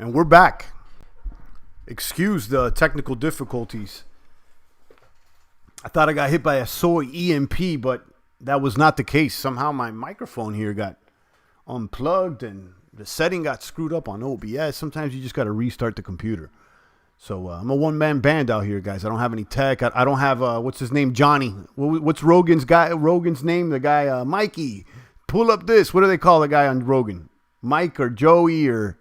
And we're back. Excuse the technical difficulties. I thought I got hit by a soy EMP, but that was not the case. Somehow my microphone here got unplugged and the setting got screwed up on OBS. Sometimes you just got to restart the computer. So I'm a one-man band out here, guys. I don't have any tech. I don't have, what's his name, Johnny. What's Rogan's name? The guy, Mikey. Pull up this. What do they call the guy on Rogan? Mike or Joey or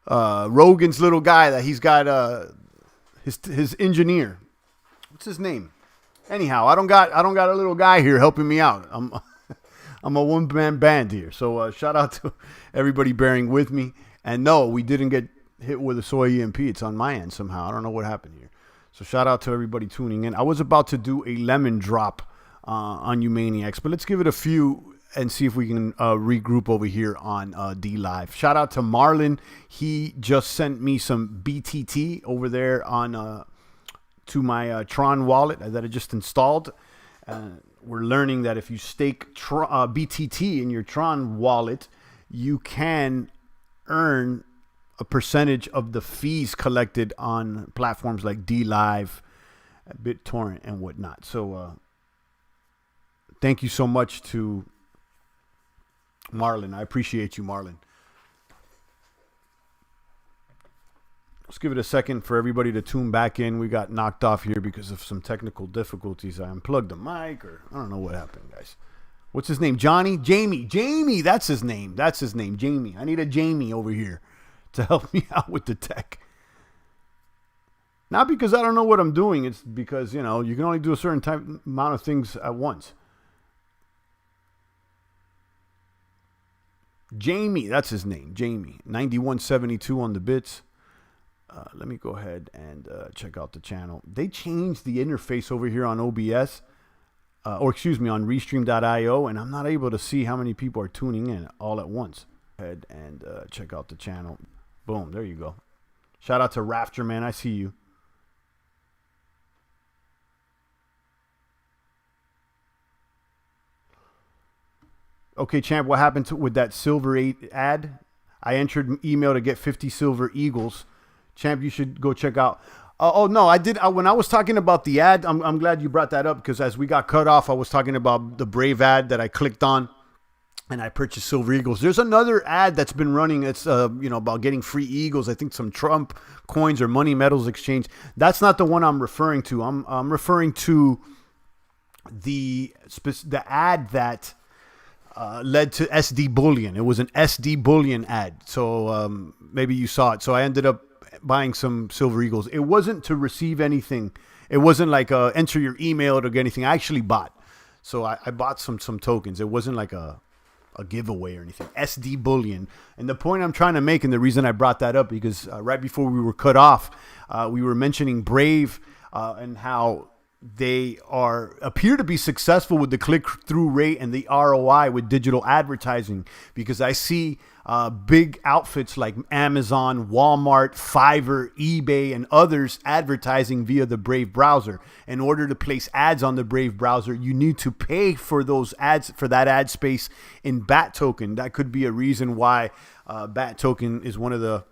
Rogan's little guy that he's got his engineer. What's his name? Anyhow, I don't got a little guy here helping me out. I'm a one-man band here. So shout out to everybody bearing with me. And no, we didn't get hit with a soy EMP. It's on my end somehow. I don't know what happened here. So shout out to everybody tuning in. I was about to do a lemon drop on you maniacs, but let's give it a few and see if we can regroup over here on D Live. Shout out to Marlon. He just sent me some BTT over there on to my Tron wallet that I just installed. We're learning that if you stake BTT in your Tron wallet, you can earn a percentage of the fees collected on platforms like D Live, BitTorrent, and whatnot. So thank you so much to Marlon. I appreciate you, Marlon. Let's give it a second for everybody to tune back in. We got knocked off here because of some technical difficulties. I unplugged the mic, or I don't know what happened, guys. What's his name? Johnny? Jamie. That's his name. Jamie. I need a Jamie over here to help me out with the tech. Not because I don't know what I'm doing. It's because, you can only do a certain amount of things at once. Jamie, that's his name. Jamie. 9172 on the bits. Let me go ahead and check out the channel. They changed the interface over here on OBS, on Restream.io, and I'm not able to see how many people are tuning in all at once. Go ahead and check out the channel. Boom, there you go. Shout out to Rafter, man. I see you. Okay, champ, what happened with that Silver 8 ad? I entered email to get 50 Silver Eagles. Champ, you should go check out. No, I did. When I was talking about the ad, I'm glad you brought that up, because as we got cut off, I was talking about the Brave ad that I clicked on and I purchased Silver Eagles. There's another ad that's been running. It's about getting free Eagles. I think some Trump coins or money metals exchange. That's not the one I'm referring to. I'm referring to the ad that led to SD Bullion. It was an SD Bullion ad. So maybe you saw it. So I ended up buying some Silver Eagles. It wasn't to receive anything. It wasn't like enter your email to get anything. I actually bought. So I bought some tokens. It wasn't like a giveaway or anything. SD Bullion. And the point I'm trying to make, and the reason I brought that up, because right before we were cut off, we were mentioning Brave and how they appear to be successful with the click-through rate and the ROI with digital advertising, because I see big outfits like Amazon, Walmart, Fiverr, eBay, and others advertising via the Brave browser. In order to place ads on the Brave browser, you need to pay for those ads, for that ad space in BAT token. That could be a reason why BAT token is one of the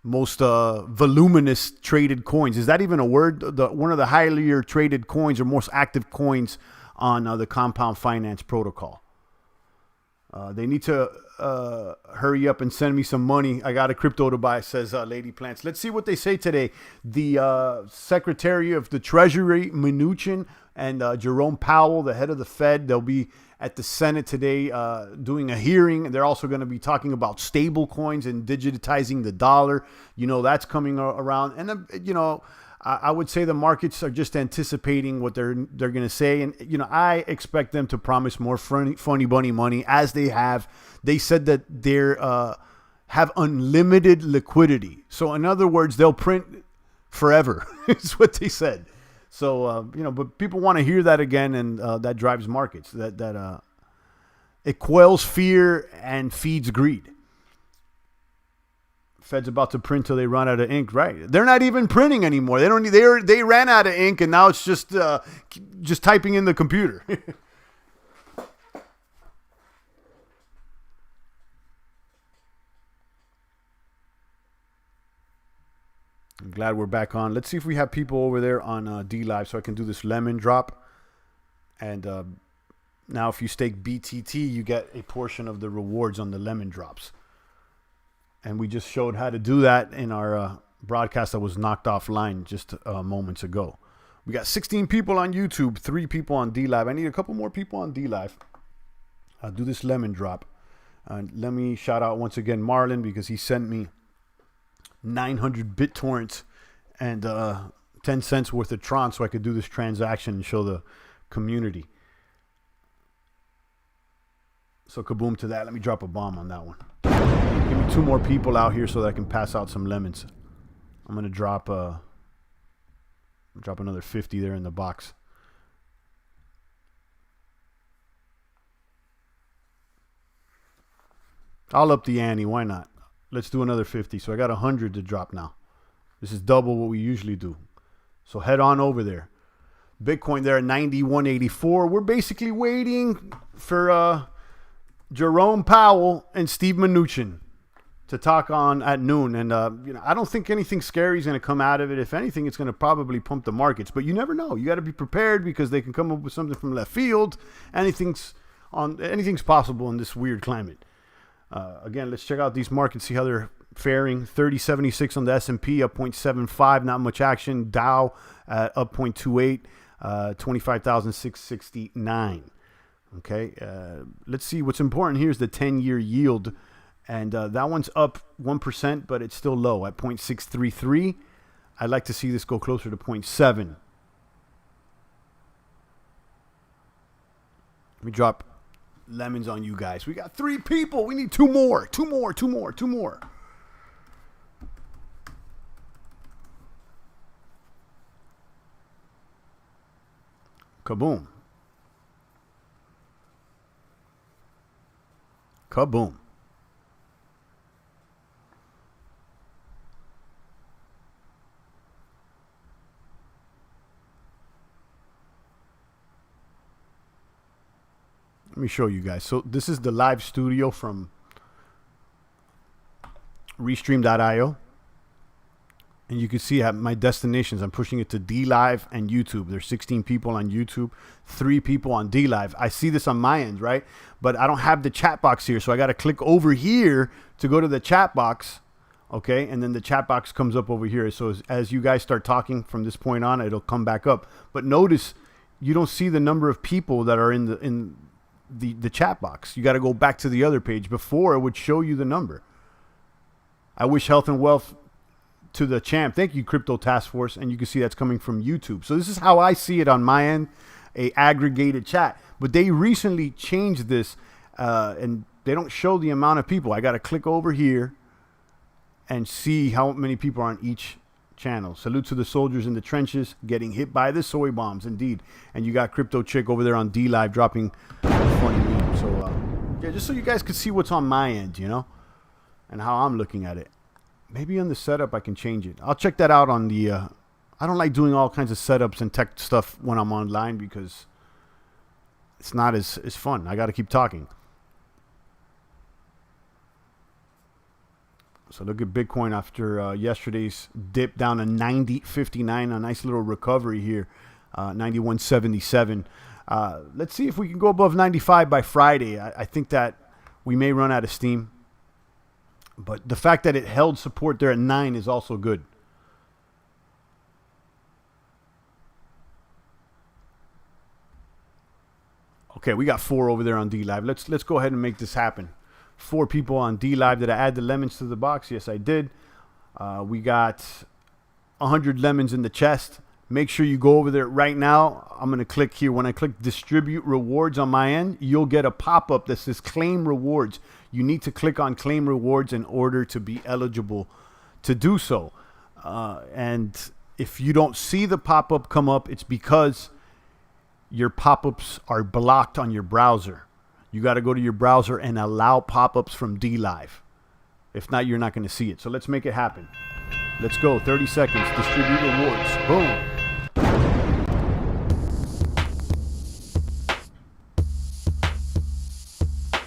most voluminous traded coins. Is that even a word? One of the highly traded coins or most active coins on the Compound Finance protocol. They need to hurry up and send me some money. I got a crypto to buy, says Lady Plants. Let's see what they say today. The Secretary of the Treasury, Mnuchin, and Jerome Powell, the head of the Fed, they'll be at the Senate today doing a hearing. They're also going to be talking about stable coins and digitizing the dollar. That's coming around. And, I would say the markets are just anticipating what they're going to say. And, I expect them to promise more funny bunny money, as they have. They said that they have unlimited liquidity. So in other words, they'll print forever is what they said. So, but people want to hear that again, and that drives markets. That it quells fear and feeds greed. Fed's about to print till they run out of ink, right? They're not even printing anymore. They ran out of ink, and now it's just typing in the computer. I'm glad we're back on. Let's see if we have people over there on D Live so I can do this lemon drop. And now if you stake BTT, you get a portion of the rewards on the lemon drops. And we just showed how to do that in our broadcast that was knocked offline just moments ago. We got 16 people on YouTube, 3 people on D Live. I need a couple more people on D Live. I'll do this lemon drop. Let me shout out once again Marlon because he sent me 900 BitTorrents and 10 cents worth of Tron so I could do this transaction and show the community. So kaboom to that. Let me drop a bomb on that one. Give me 2 more people out here so that I can pass out some lemons. I'm going to drop another 50 there in the box. I'll up the ante. Why not? Let's do another 50. So I got 100 to drop now. This is double what we usually do. So head on over there. Bitcoin there at 91.84. We're basically waiting for Jerome Powell and Steve Mnuchin to talk on at noon. And I don't think anything scary is going to come out of it. If anything, it's going to probably pump the markets. But you never know. You got to be prepared because they can come up with something from left field. Anything's possible in this weird climate. Again, let's check out these markets, see how they're faring. 30.76 on the S&P, up 0.75, not much action. Dow up 0.28, 25,669. Okay, let's see. What's important here is the 10-year yield, and that one's up 1%, but it's still low at 0.633. I'd like to see this go closer to 0.7. Let me drop lemons on you guys. We got 3 people. We need 2 more. 2 more. Kaboom. Let me show you guys. So this is the live studio from Restream.io. And you can see at my destinations, I'm pushing it to D Live and YouTube. There's 16 people on YouTube, 3 people on D Live. I see this on my end, right? But I don't have the chat box here. So I got to click over here to go to the chat box. Okay. And then the chat box comes up over here. So as you guys start talking from this point on, it'll come back up. But notice you don't see the number of people that are in the chat box. You got to go back to the other page. Before it would show you the number. I wish health and wealth to the champ. Thank you, Crypto Task Force. And you can see that's coming from YouTube. So this is how I see it on my end, a aggregated chat. But they recently changed this and they don't show the amount of people. I got to click over here and see how many people are on each channel. Salute to the soldiers in the trenches getting hit by the soy bombs, indeed. And you got Crypto Chick over there on D Live dropping funny memes. So yeah, just so you guys could see what's on my end, you know, and how I'm looking at it. Maybe on the setup I can change it. I'll check that out on the I don't like doing all kinds of setups and tech stuff when I'm online because it's not as fun. I got to keep talking. So look at Bitcoin after yesterday's dip down to 90.59. A nice little recovery here, 91.77. Let's see if we can go above 95 by Friday. I think that we may run out of steam. But the fact that it held support there at 9 is also good. Okay, we got 4 over there on D Live. Let's go ahead and make this happen. 4 people on D Live. Did I add the lemons to the box? Yes, I did. We got 100 lemons in the chest. Make sure you go over there right now. I'm going to click here. When I click distribute rewards on my end, you'll get a pop-up that says claim rewards. You need to click on claim rewards in order to be eligible to do so. And if you don't see the pop-up come up, it's because your pop-ups are blocked on your browser. You got to go to your browser and allow pop-ups from D Live. If not, you're not going to see it. So let's make it happen. Let's go. 30 seconds. Distribute rewards. Boom.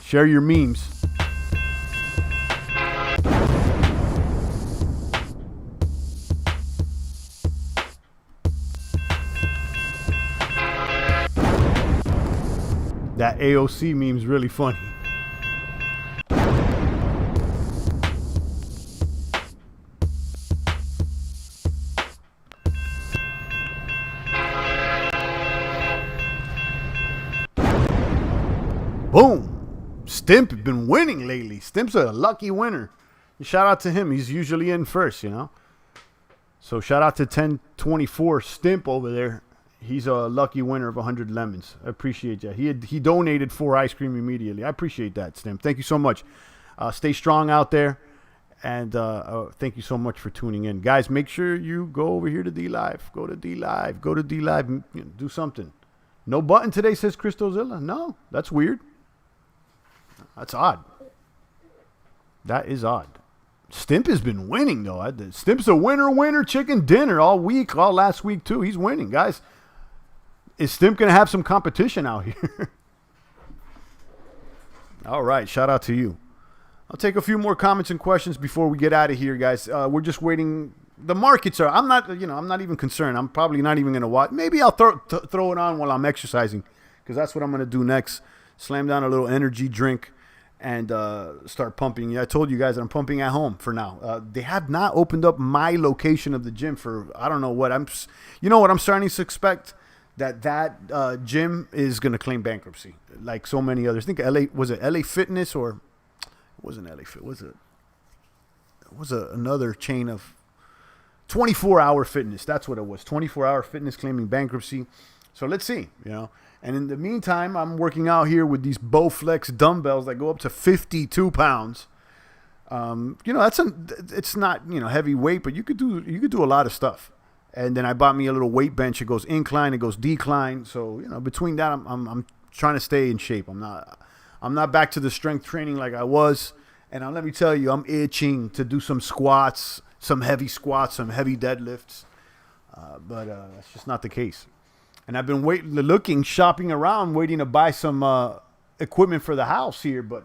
Share your memes. That AOC meme's really funny. Boom. Stimp been winning lately. Stimp's a lucky winner. Shout out to him. He's usually in first, you know. So shout out to 1024 Stimp over there. He's a lucky winner of 100 lemons. I appreciate that. He donated 4 ice cream immediately. I appreciate that, Stimp. Thank you so much. Stay strong out there. And thank you so much for tuning in. Guys, make sure you go over here to D Live. Go to D Live. Go to D Live. Do something. No button today, says Christozilla. No, that's weird. That's odd. That is odd. Stimp has been winning, though. Stimp's a winner chicken dinner all week, all last week, too. He's winning, guys. Is Stimp going to have some competition out here? All right. Shout out to you. I'll take a few more comments and questions before we get out of here, guys. We're just waiting. The markets are, I'm not even concerned. I'm probably not even going to watch. Maybe I'll throw it on while I'm exercising, because that's what I'm going to do next. Slam down a little energy drink and start pumping. Yeah, I told you guys that I'm pumping at home for now. They have not opened up my location of the gym for, I don't know what. I'm starting to suspect? That gym is going to claim bankruptcy, like so many others. I think was it LA Fitness, or it wasn't LA Fit? It was another chain of 24-hour fitness. That's what it was. 24-hour fitness claiming bankruptcy. So let's see, you know. And in the meantime, I'm working out here with these Bowflex dumbbells that go up to 52 pounds. It's not, heavy weight, but you could do a lot of stuff. And then I bought me a little weight bench. It goes incline, it goes decline. So, between that, I'm trying to stay in shape. I'm not back to the strength training like I was. And let me tell you, I'm itching to do some squats, some heavy deadlifts. But that's just not the case. And I've been shopping around, waiting to buy some equipment for the house here, but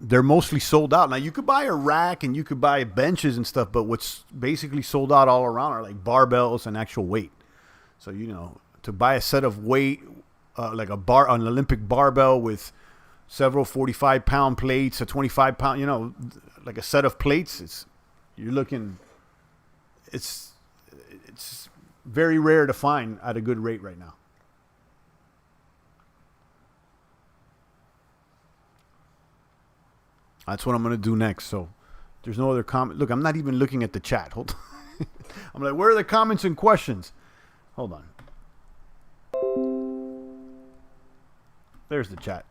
they're mostly sold out. Now, you could buy a rack and you could buy benches and stuff, but what's basically sold out all around are like barbells and actual weight. So, to buy a set of weight, like an Olympic barbell with several 45-pound plates, a 25-pound, like a set of plates, it's very rare to find at a good rate right now. That's what I'm going to do next. So there's no other comment. Look, I'm not even looking at the chat. Hold on. I'm like, where are the comments and questions? Hold on. There's the chat.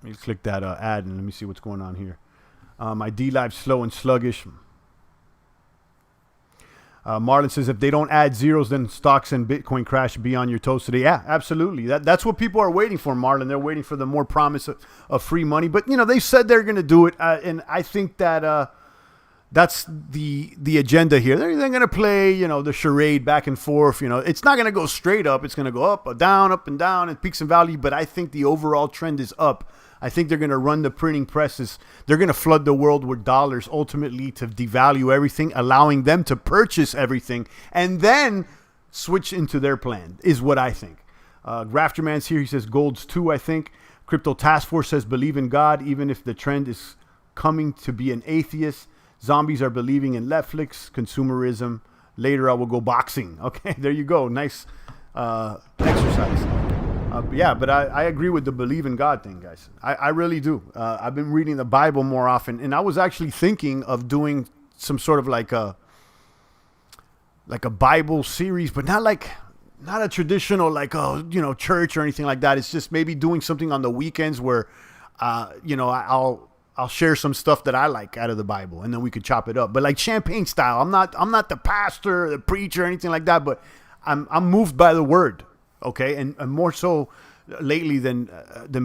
Let me click that ad and let me see what's going on here. My D Live slow and sluggish. Marlon says, if they don't add zeros, then stocks and Bitcoin crash. Be on your toes today. Yeah, absolutely. That's what people are waiting for, Marlon. They're waiting for the more promise of free money. But, they said they're going to do it. And I think that that's the agenda here. They're going to play, the charade back and forth. It's not going to go straight up. It's going to go up and down, and peaks and valleys. But I think the overall trend is up. I think they're going to run the printing presses. They're going to flood the world with dollars, ultimately to devalue everything, allowing them to purchase everything, and then switch into their plan, is what I think. Grafterman's here. He says gold's 2, I think. Crypto Task Force says believe in God, even if the trend is coming to be an atheist. Zombies are believing in Netflix, consumerism. Later I will go boxing. Okay, there you go. Nice exercise. But I agree with the believe in God thing, guys. I really do. I've been reading the Bible more often, and I was actually thinking of doing some sort of like a Bible series, but not a traditional church or anything like that. It's just maybe doing something on the weekends where I'll share some stuff that I like out of the Bible, and then we could chop it up. But like champagne style. I'm not the pastor, the preacher, or anything like that, but I'm moved by the word. Okay, and more so lately than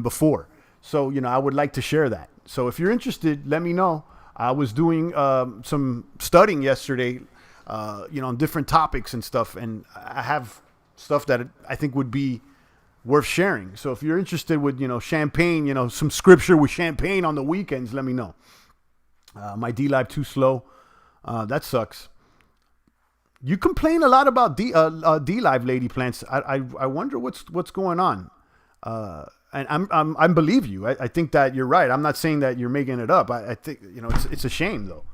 before. So, I would like to share that. So if you're interested, let me know. I was doing some studying yesterday, on different topics and stuff, and I have stuff that I think would be worth sharing. So if you're interested with, champagne, some scripture with champagne on the weekends, let me know. My D Live too slow. That sucks. You complain a lot about D Live lady plants. I wonder what's going on. And I believe you. I think that you're right. I'm not saying that you're making it up. I think it's a shame though.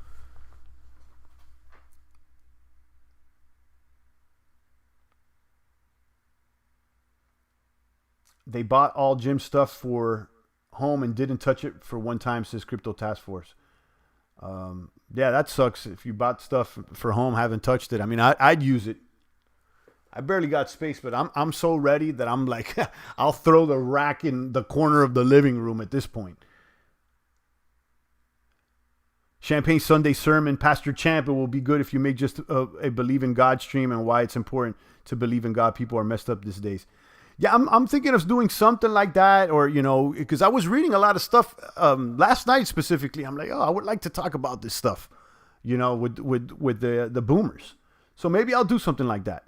They bought all gym stuff for home and didn't touch it for one time, says Crypto Task Force. Yeah, that sucks. If you bought stuff for home, haven't touched it. I mean, I'd use it. I barely got space, but I'm so ready that I'm like, I'll throw the rack in the corner of the living room at this point. Champagne Sunday sermon, Pastor Champ. It will be good if you make just a believe in God stream and why it's important to believe in God. People are messed up these days. Yeah, I'm thinking of doing something like that, or because I was reading a lot of stuff last night specifically. I'm like, oh, I would like to talk about this stuff, with the boomers. So maybe I'll do something like that.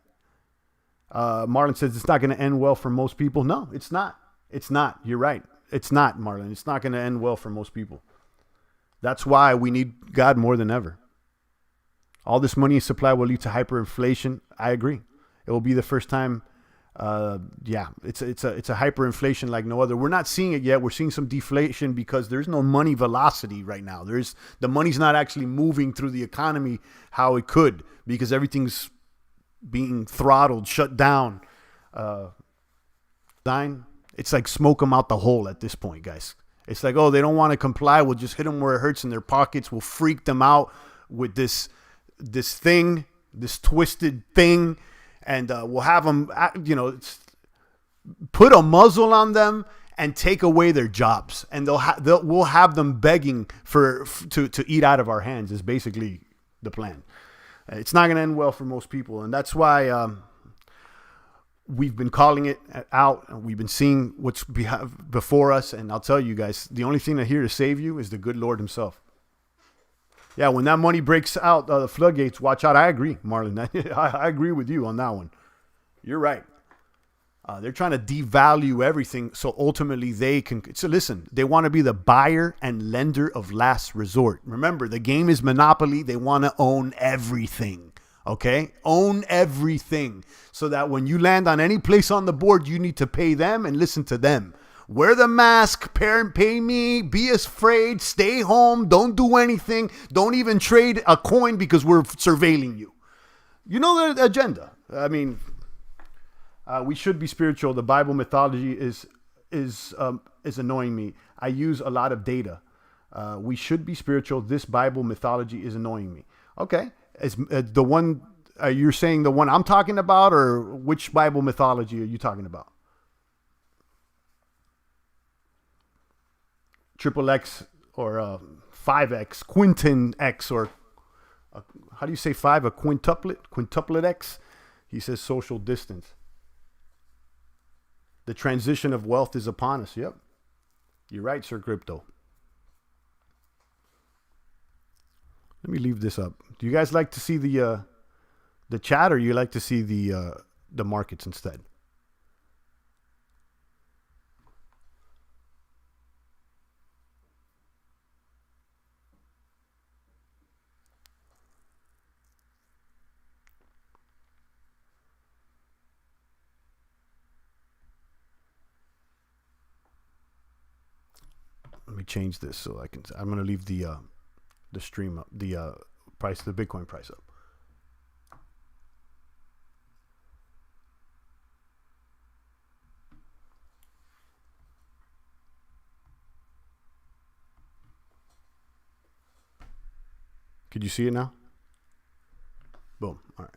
Marlon says it's not going to end well for most people. No, it's not. It's not. You're right. It's not, Marlon. It's not going to end well for most people. That's why we need God more than ever. All this money supply will lead to hyperinflation. I agree. It will be the first time. It's a hyperinflation like no other. We're not seeing it yet. We're seeing some deflation because there's no money velocity right now. The money's not actually moving through the economy how it could because everything's being throttled, shut down. It's like smoke them out the hole at this point, guys. It's like, oh, they don't want to comply. We'll just hit them where it hurts in their pockets. We'll freak them out with this twisted thing. And we'll have them, put a muzzle on them and take away their jobs. And we'll have them begging to eat out of our hands is basically the plan. It's not going to end well for most people. And that's why we've been calling it out. And we've been seeing what's before us. And I'll tell you guys, the only thing here to save you is the good Lord himself. Yeah, when that money breaks out the floodgates, watch out. I agree, Marlon. I agree with you on that one. You're right. They're trying to devalue everything so ultimately they can. So listen, they want to be the buyer and lender of last resort. Remember, the game is Monopoly. They want to own everything. Okay? Own everything so that when you land on any place on the board, you need to pay them and listen to them. Wear the mask, pay me, be afraid, stay home, don't do anything, don't even trade a coin because we're surveilling you. You know the agenda. I mean, we should be spiritual. The Bible mythology is annoying me. I use a lot of data. We should be spiritual. This Bible mythology is annoying me. Okay. Is the one you're saying the one I'm talking about, or which Bible mythology are you talking about? Triple X or 5X, Quintin X, or how do you say 5? A quintuplet X? He says social distance. The transition of wealth is upon us. Yep. You're right, Sir Crypto. Let me leave this up. Do you guys like to see the chat, or you like to see the markets instead? Let me change this so I can. I'm going to leave the stream up, the price, the Bitcoin price up. Could you see it now? Boom. All right.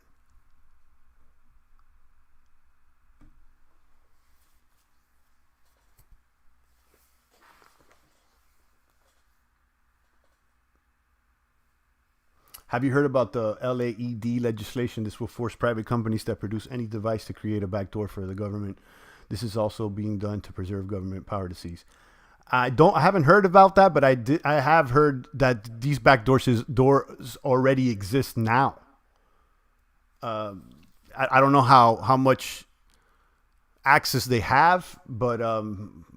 Have you heard about the LAED legislation? This will force private companies that produce any device to create a backdoor for the government. This is also being done to preserve government power to seize. I haven't heard about that, but I have heard that these doors already exist now. I don't know how much access they have, but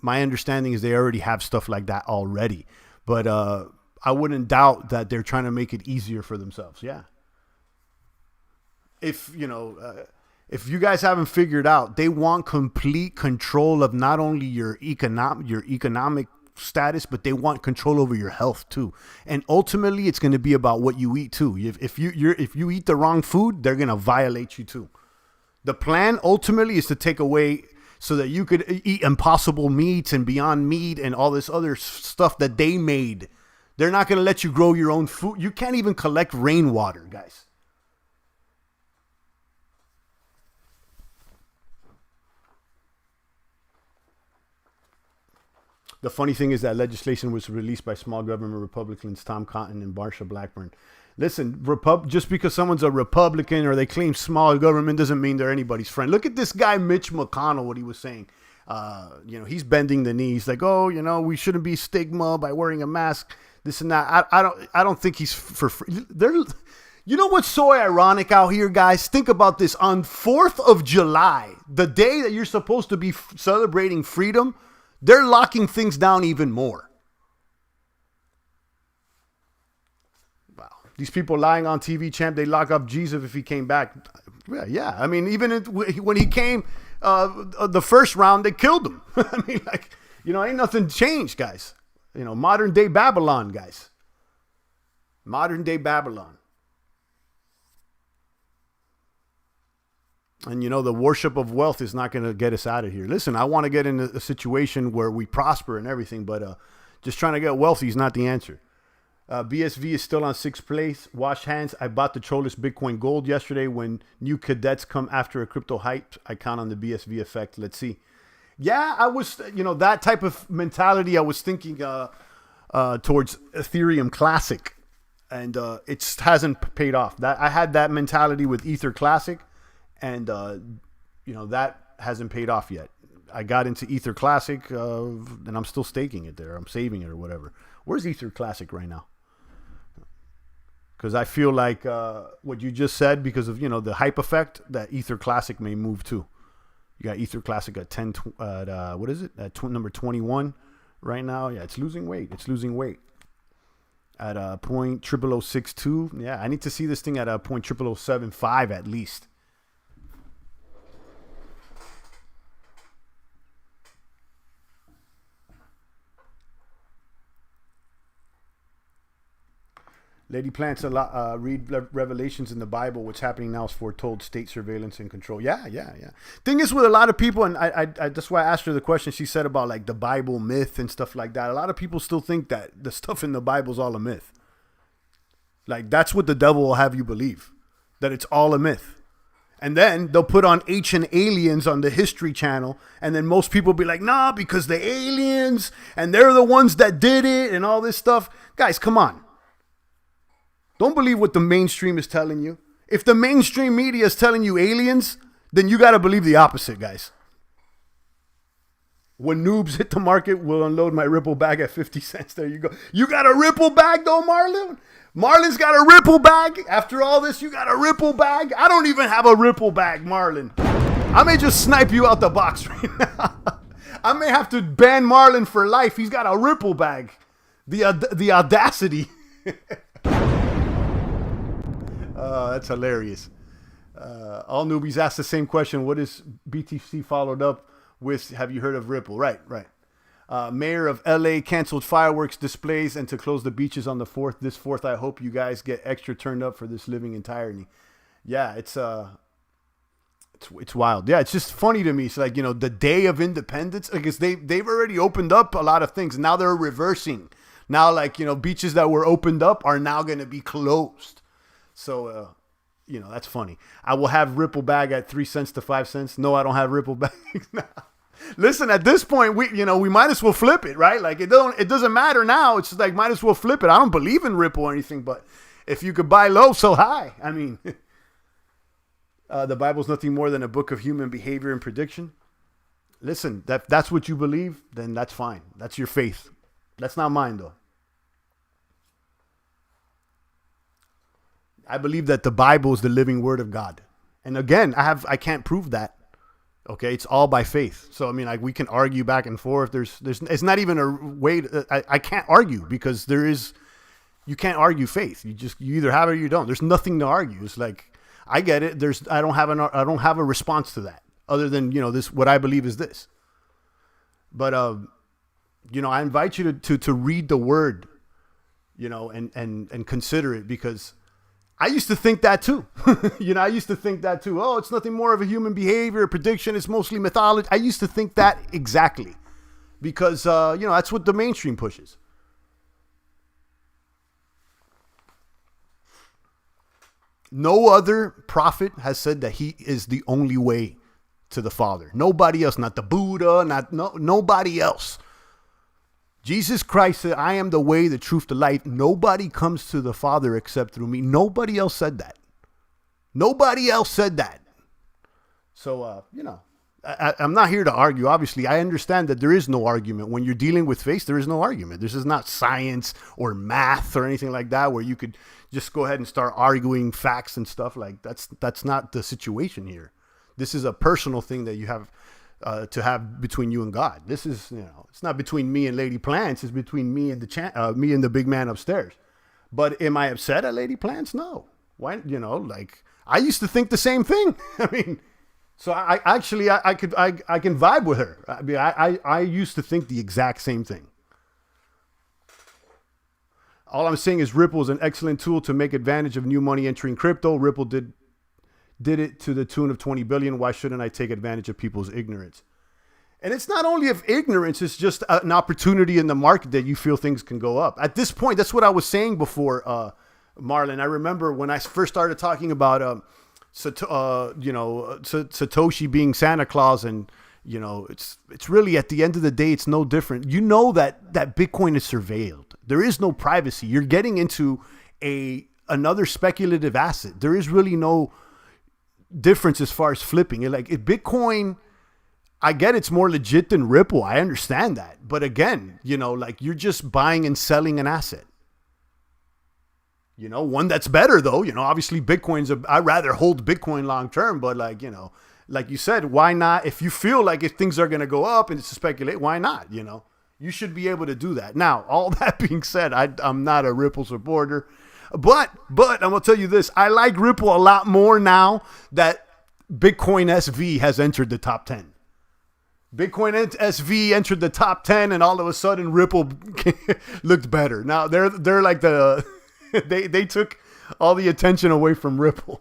my understanding is they already have stuff like that already. But I wouldn't doubt that they're trying to make it easier for themselves. Yeah. if you know, if you guys haven't figured out, they want complete control of not only your economic status, but they want control over your health too. And ultimately, it's going to be about what you eat too. If you eat the wrong food, they're going to violate you too. The plan ultimately is to take away so that you could eat impossible meats and Beyond Meat and all this other stuff that they made. They're not going to let you grow your own food. You can't even collect rainwater, guys. The funny thing is that legislation was released by small government Republicans Tom Cotton and Marsha Blackburn. Listen, just because someone's a Republican or they claim small government doesn't mean they're anybody's friend. Look at this guy, Mitch McConnell, what he was saying. He's bending the knees like, we shouldn't be stigma by wearing a mask, this and that. I don't think he's for free. You know what's so ironic out here, guys? Think about this. On 4th of July, the day that you're supposed to be celebrating freedom, they're locking things down even more. Wow. These people lying on TV, champ, they lock up Jesus if he came back. Yeah. I mean, even when he came the first round, they killed him. I mean, ain't nothing changed, guys. Modern day Babylon, guys. Modern day Babylon. And, the worship of wealth is not going to get us out of here. Listen, I want to get in a situation where we prosper and everything, but just trying to get wealthy is not the answer. BSV is still on 6th place. Wash hands. I bought the Cholis Bitcoin Gold yesterday. When new cadets come after a crypto hype, I count on the BSV effect. Let's see. Yeah, I was, that type of mentality I was thinking towards Ethereum Classic. And it hasn't paid off. I had that mentality with Ether Classic. And, that hasn't paid off yet. I got into Ether Classic, and I'm still staking it there. I'm saving it or whatever. Where's Ether Classic right now? Because I feel like what you just said, because of, the hype effect, that Ether Classic may move too. You got Ether Classic at 10, what is it? At number 21 right now. Yeah, it's losing weight. At a point 0.0062. Yeah, I need to see this thing at a point 0.0075 at least. Lady Plants read Revelations in the Bible. What's happening now is foretold state surveillance and control. Yeah. Thing is with a lot of people, and I that's why I asked her the question she said about like the Bible myth and stuff like that. A lot of people still think that the stuff in the Bible is all a myth. Like that's what the devil will have you believe, that it's all a myth. And then they'll put on Ancient Aliens on the History Channel. And then most people be like, nah, because the aliens and they're the ones that did it and all this stuff. Guys, come on. Don't believe what the mainstream is telling you. If the mainstream media is telling you aliens, then you got to believe the opposite, guys. When noobs hit the market, we'll unload my Ripple bag at 50 cents. There you go. You got a Ripple bag though, Marlon? Marlon's got a Ripple bag. After all this, you got a Ripple bag? I don't even have a Ripple bag, Marlon. I may just snipe you out the box right now. I may have to ban Marlon for life. He's got a Ripple bag. The audacity. That's hilarious. All newbies ask the same question. What is BTC followed up with? Have you heard of Ripple? Right. Mayor of LA canceled fireworks displays and to close the beaches on the 4th. This 4th, I hope you guys get extra turned up for this living in tyranny. Yeah, it's wild. Yeah, it's just funny to me. It's like, the day of independence, because they've already opened up a lot of things. Now they're reversing. Now, beaches that were opened up are now going to be closed. So, that's funny. I will have Ripple bag at 3 cents to 5 cents. No, I don't have Ripple bags. Listen, at this point, we might as well flip it, right? Like it doesn't matter now. It's like, might as well flip it. I don't believe in Ripple or anything, but if you could buy low, sell high. I mean, the Bible's nothing more than a book of human behavior and prediction. Listen, that's what you believe, then that's fine. That's your faith. That's not mine, though. I believe that the Bible is the living word of God. And again, I can't prove that. Okay, it's all by faith. So I mean, we can argue back and forth. It's not even a way I can't argue because you can't argue faith. You either have it or you don't. There's nothing to argue. It's like I get it. I don't have a response to that other than, this, what I believe is this. But, I invite you to read the word, and consider it, because I used to think that too. I used to think that too. Oh, it's nothing more of a human behavior, prediction. It's mostly mythology. I used to think that exactly because, that's what the mainstream pushes. No other prophet has said that he is the only way to the Father. Nobody else, not the Buddha, nobody else. Jesus Christ said, I am the way, the truth, the life. Nobody comes to the Father except through me. Nobody else said that. Nobody else said that. So, I'm not here to argue. Obviously, I understand that there is no argument. When you're dealing with faith, there is no argument. This is not science or math or anything like that where you could just go ahead and start arguing facts and stuff. Like that's not the situation here. This is a personal thing that you have to have between you and God. This is, it's not between me and Lady Plants. It's between me and me and the big man upstairs. But am I upset at Lady Plants? No. Why? I used to think the same thing. I mean, so I can vibe with her. I mean, I used to think the exact same thing. All I'm saying is Ripple is an excellent tool to make advantage of new money entering crypto. Ripple did it to the tune of 20 billion. Why shouldn't I take advantage of people's ignorance? And it's not only of ignorance, it's just an opportunity in the market that you feel things can go up. At this point, that's what I was saying before, Marlon. I remember when I first started talking about Satoshi being Santa Claus, and it's really, at the end of the day, it's no different. That Bitcoin is surveilled. There is no privacy. You're getting into another speculative asset. There is really no difference as far as flipping. If Bitcoin, I get it's more legit than Ripple. I understand that. But again, you're just buying and selling an asset. One that's better though. Obviously I'd rather hold Bitcoin long term, but like you said, why not? If you feel like if things are going to go up and it's to speculate, why not? You should be able to do that. Now, all that being said, I'm not a Ripple supporter, but I'm going to tell you this. I like Ripple a lot more now that Bitcoin SV has entered the top 10. Bitcoin SV entered the top 10 and all of a sudden Ripple looked better. Now they're like they took all the attention away from Ripple.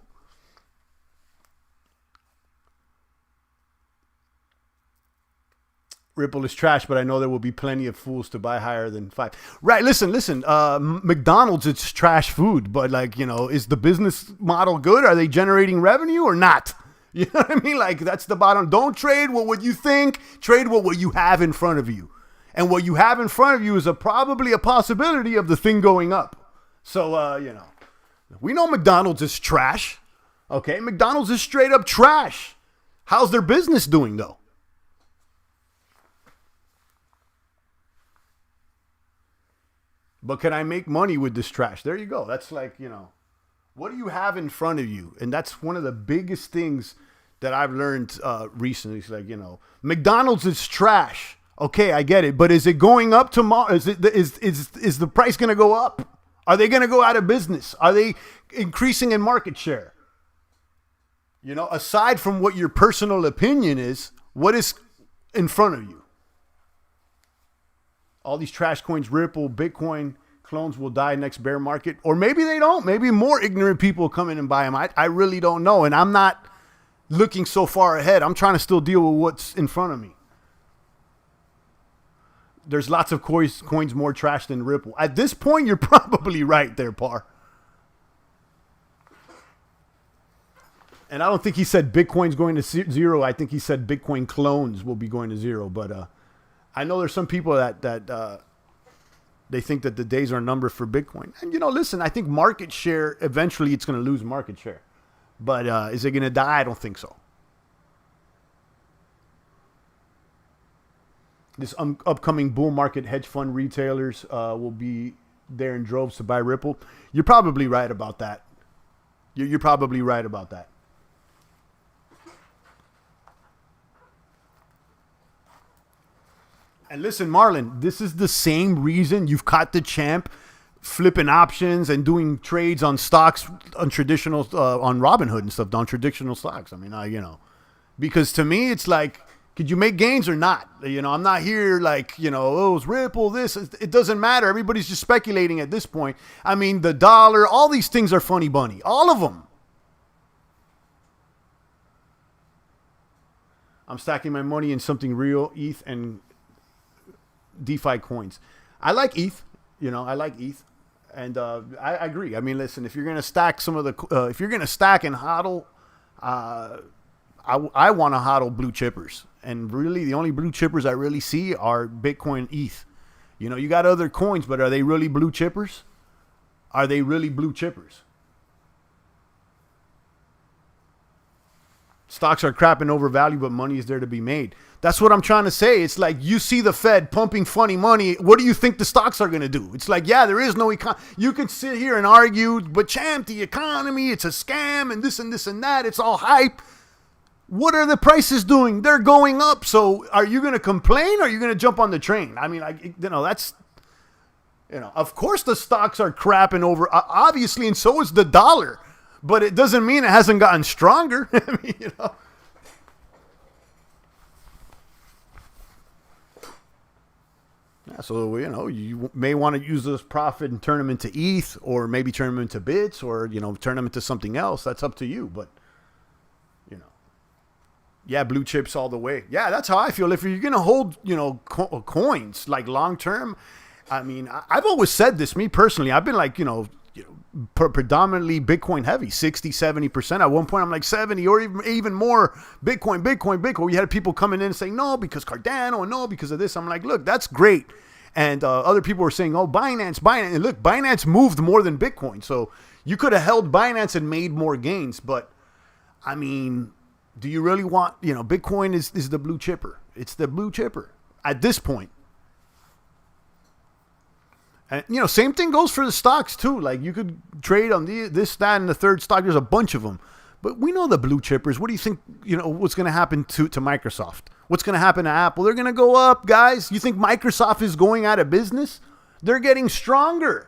Ripple is trash, but I know there will be plenty of fools to buy higher than 5. Right. Listen. McDonald's, it's trash food, but is the business model good? Are they generating revenue or not? You know what I mean? That's the bottom. Don't trade with what you think. Trade with what you have in front of you. And what you have in front of you is probably a possibility of the thing going up. So, we know McDonald's is trash. Okay. McDonald's is straight up trash. How's their business doing though? But can I make money with this trash? There you go. That's what do you have in front of you? And that's one of the biggest things that I've learned recently. It's McDonald's is trash. Okay, I get it. But is it going up tomorrow? Is the price going to go up? Are they going to go out of business? Are they increasing in market share? Aside from what your personal opinion is, what is in front of you? All these trash coins, Ripple, Bitcoin clones will die next bear market. Or maybe they don't. Maybe more ignorant people come in and buy them. I really don't know. And I'm not looking so far ahead. I'm trying to still deal with what's in front of me. There's lots of coins more trash than Ripple. At this point, you're probably right there, Par. And I don't think he said Bitcoin's going to zero. I think he said Bitcoin clones will be going to zero. But I know there's some people that they think that the days are numbered for Bitcoin. And, listen, I think market share, eventually it's going to lose market share. But is it going to die? I don't think so. This upcoming bull market, hedge fund retailers will be there in droves to buy Ripple. You're probably right about that. You're probably right about that. And listen, Marlon, this is the same reason you've caught the champ flipping options and doing trades on stocks on traditional on Robinhood and stuff on traditional stocks. I mean, because to me it's like, could you make gains or not? I'm not here like, oh, it's Ripple, this. It doesn't matter. Everybody's just speculating at this point. I mean, the dollar, all these things are funny bunny. All of them. I'm stacking my money in something real, ETH and DeFi coins. I like ETH. I like ETH. And I agree. I mean, listen, if you're going to stack some of the, if you're going to stack and hodl, I want to hodl blue chippers. And really, the only blue chippers I really see are Bitcoin, ETH. You got other coins, but are they really blue chippers? Are they really blue chippers? Stocks are crapping over value, but money is there to be made. That's what I'm trying to say. It's like you see the Fed pumping funny money. What do you think the stocks are going to do? It's like, yeah, there is no economy. You can sit here and argue, but champ, the economy, it's a scam and this and that. It's all hype. What are the prices doing? They're going up. So are you going to complain or are you going to jump on the train? I mean, that's, of course the stocks are crapping over, obviously, and so is the dollar. But it doesn't mean it hasn't gotten stronger. I mean, Yeah, so, you may want to use this profit and turn them into ETH or maybe turn them into bits or, turn them into something else. That's up to you. But, yeah, blue chips all the way. Yeah, that's how I feel. If you're going to hold, coins like long term, I mean, I've always said this, me personally, I've been like, predominantly Bitcoin heavy, 60-70%. At one point I'm like 70 or even more Bitcoin. We had people coming in and saying no because Cardano and no because of this. I'm like, look, that's great. And other people were saying, oh, Binance. And look, Binance moved more than Bitcoin, so you could have held Binance and made more gains. But I mean, do you really want, Bitcoin is the blue chipper. It's the blue chipper at this point. And, same thing goes for the stocks, too. Like, you could trade on this, that, and the third stock. There's a bunch of them. But we know the blue chippers. What do you think, what's going to happen to Microsoft? What's going to happen to Apple? They're going to go up, guys. You think Microsoft is going out of business? They're getting stronger.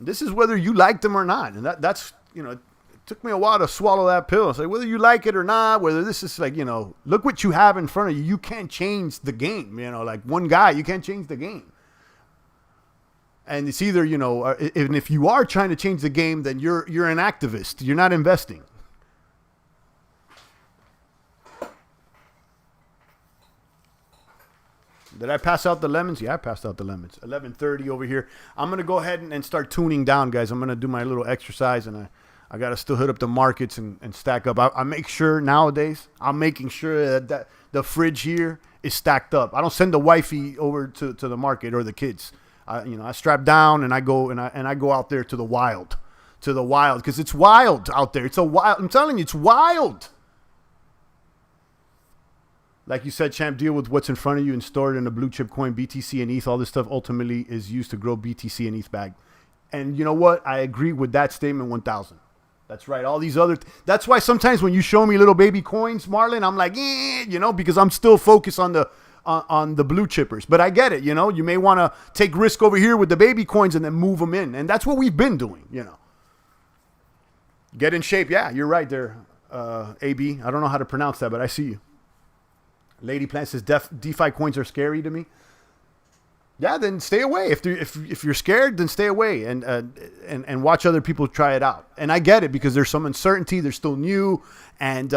This is whether you like them or not. And that's, it took me a while to swallow that pill. It's like, whether you like it or not, whether this is like, look what you have in front of you. You can't change the game. Like one guy, you can't change the game. And it's either, and if you are trying to change the game, then you're an activist. You're not investing. Did I pass out the lemons? Yeah, I passed out the lemons. 11:30 over here. I'm going to go ahead and start tuning down, guys. I'm going to do my little exercise, and I got to still hit up the markets and stack up. I make sure nowadays, I'm making sure that the fridge here is stacked up. I don't send the wifey over to the market or the kids. I strap down and I go out there to the wild, because it's wild out there. I'm telling you, it's wild. Like you said, champ, deal with what's in front of you and store it in a blue chip coin, BTC and ETH. All this stuff ultimately is used to grow BTC and ETH back. And you know what? I agree with that statement 1,000. That's right. All these other, that's why sometimes when you show me little baby coins, Marlon, I'm like, because I'm still focused on the blue chippers. But I get it. You may want to take risk over here with the baby coins and then move them in. And that's what we've been doing, Get in shape. Yeah, you're right there, AB. I don't know how to pronounce that, but I see you. Lady Plant says DeFi coins are scary to me. Yeah, then stay away. If you're scared, then stay away and watch other people try it out. And I get it because there's some uncertainty. They're still new, and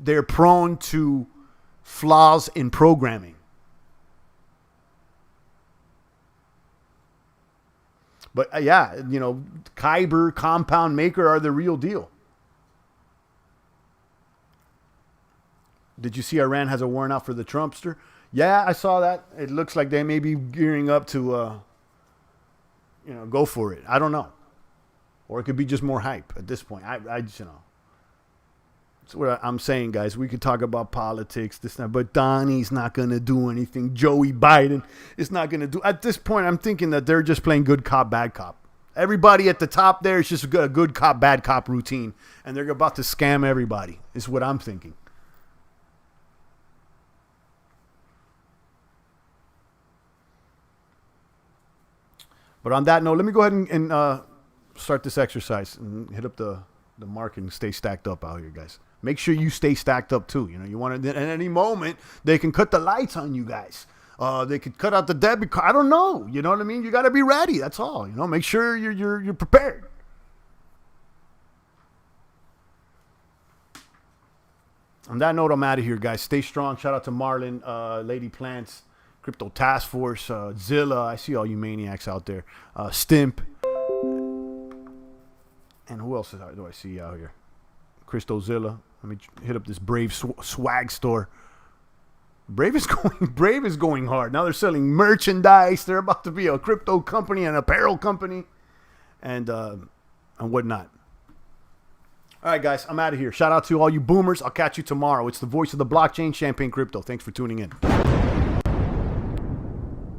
they're prone to flaws in programming. But Kyber, Compound Maker are the real deal. Did you see Iran has a warrant out for the Trumpster? Yeah, I saw that. It looks like they may be gearing up to, go for it. I don't know. Or it could be just more hype at this point. I just, That's what I'm saying, guys. We could talk about politics, this and that, but Donnie's not going to do anything. Joey Biden is not going to do. At this point, I'm thinking that they're just playing good cop, bad cop. Everybody at the top there is just a good cop, bad cop routine. And they're about to scam everybody, is what I'm thinking. But on that note, let me go ahead and start this exercise and hit up the market and stay stacked up out here, guys. Make sure you stay stacked up too. You know, you want to, at any moment, they can cut the lights on you guys. They could cut out the debit card. I don't know. You know what I mean? You got to be ready. That's all. You know, make sure you're prepared. On that note, I'm out of here, guys. Stay strong. Shout out to Marlon, Lady Plants, Crypto Task Force, Zilla. I see all you maniacs out there. Stimp. And who else do I see out here? Cristo Zilla. Let me hit up this Brave swag store. Brave is going hard. Now they're selling merchandise. They're about to be a crypto company, an apparel company, and whatnot. All right, guys, I'm out of here. Shout out to all you boomers. I'll catch you tomorrow. It's the voice of the blockchain, Champagne Crypto. Thanks for tuning in.